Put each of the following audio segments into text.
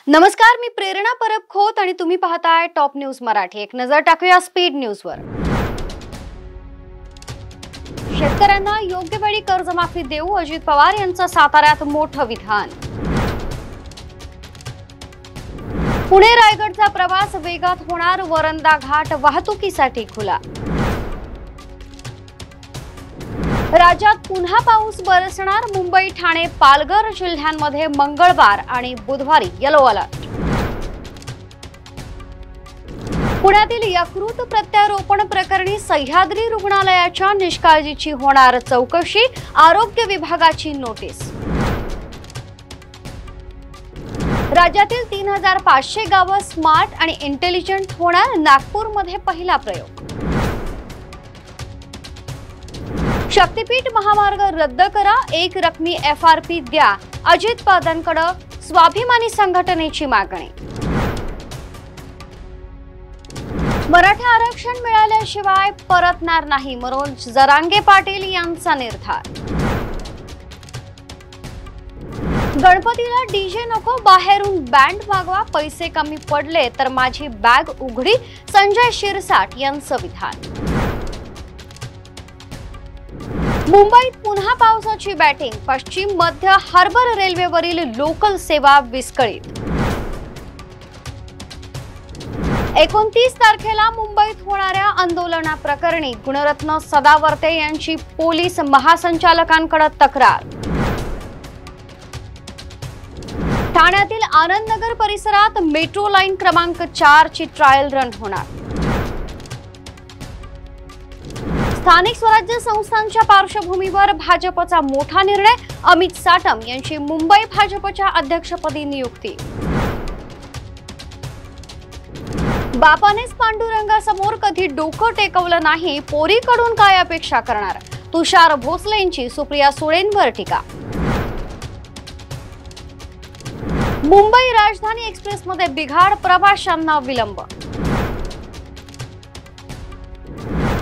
नमस्कार, मी प्रेरणा परब खोत आणि तुम्ही पाहताय टॉप न्यूज मराठी। एक नजर टाकूया स्पीड न्यूजवर। शेतकऱ्यांना योग्य वेळी कर्जमाफी देऊ, अजित पवार यांचं साताऱ्यात मोठं विधान। पुणे रायगडचा प्रवास वेगात होणार, वरंदा घाट वाहतुकीसाठी खुला। राज्यात पुन्हा पाऊस बरसणार, मुंबई, ठाणे, पालघर जिल्ह्यांमध्ये मंगळवार आणि बुधवारी येलो अलर्ट। पुण्यातील यकृत प्रत्यारोपण प्रकरणी सह्याद्री रुग्णालयाच्या निष्काळजीची होणार चौकशी, आरोग्य विभागाची नोटीस। राज्यातील 3500 गावं स्मार्ट आणि इंटेलिजंट होणार, नागपूरमध्ये पहिला प्रयोग। शक्तीपीठ महामार्ग रद्द करा, एक रकमी FRP द्या, अजित पवारांकडे स्वाभिमानी संघटनेची मागणी। मराठा आरक्षण मिळाल्याशिवाय परतणार नाही, मनोज जरांगे पाटील यांचा निर्धार। गणपतीला डीजे नको, बाहेरून बँड मागवा, पैसे कमी पडले तर माझी बॅग उघडी, संजय शिरसाट यांचं विधान। मुंबईत पुन्हा पावसाची बॅटिंग, पश्चिम मध्य हार्बर रेल्वेवरील लोकल सेवा विस्कळीत। 29 तारखेला मुंबईत होणाऱ्या आंदोलनाप्रकरणी गुणरत्न सदावर्ते यांची पोलीस महासंचालकांकडे तक्रार। ठाण्यातील आनंदनगर परिसरात मेट्रो लाईन क्रमांक 4 ची ट्रायल रन होणार। स्थानिक स्वराज्य संस्थांच्या पार्श्वभूमीवर भाजपचा मोठा निर्णय, अमित साटम यांची मुंबई भाजपच्या अध्यक्षपदी नियुक्ती। बापानेच पांडुरंगासमोर कधी डोकं टेकवलं नाही, पोरीकडून काय अपेक्षा करणार, तुषार भोसलेंची सुप्रिया सुळेंवर टीका। मुंबई राजधानी एक्सप्रेसमध्ये बिघाड, प्रवाशांना विलंब।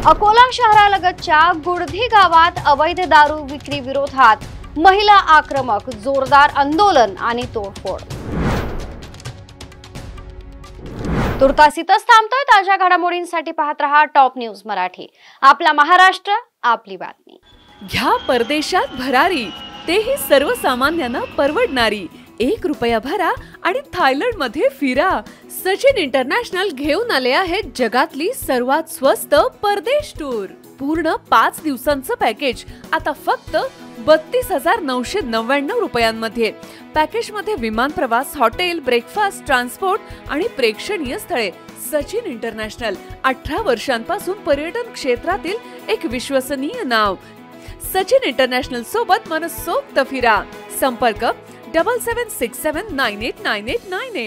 अकोला शहरालगतच्या गुडधी गावात अवैध दारू विक्री विरोधात महिला आक्रमक, जोरदार आंदोलन आणि तोडफोड। तुर्तास इथंच थांबतोय। ताज्या घडामोडींसाठी पाहत रहा टॉप न्यूज मराठी। आपला महाराष्ट्र, आपली बातमी। घ्या परदेशात भरारी, तेही सर्वसामान्यांना परवडणारी। 1 रुपया भरा आणि थायलंड मध्ये फिरा। सचिन इंटरनॅशनल घेऊन आले आहेत जगातली सर्वात स्वस्त परदेश टूर। पूर्ण 5 दिवसांचं पॅकेज आता फक्त 32,999 रुपयांमध्ये। पॅकेज मध्ये विमान प्रवास, हॉटेल, ब्रेकफास्ट, ट्रान्सपोर्ट आणि प्रेक्षणीय स्थळे। सचिन इंटरनॅशनल 18 वर्षांपासून पर्यटन क्षेत्रातील एक विश्वसनीय नाव। सचिन इंटरनॅशनल सोबत मनसोक्त फिरा। संपर्क 7767989898।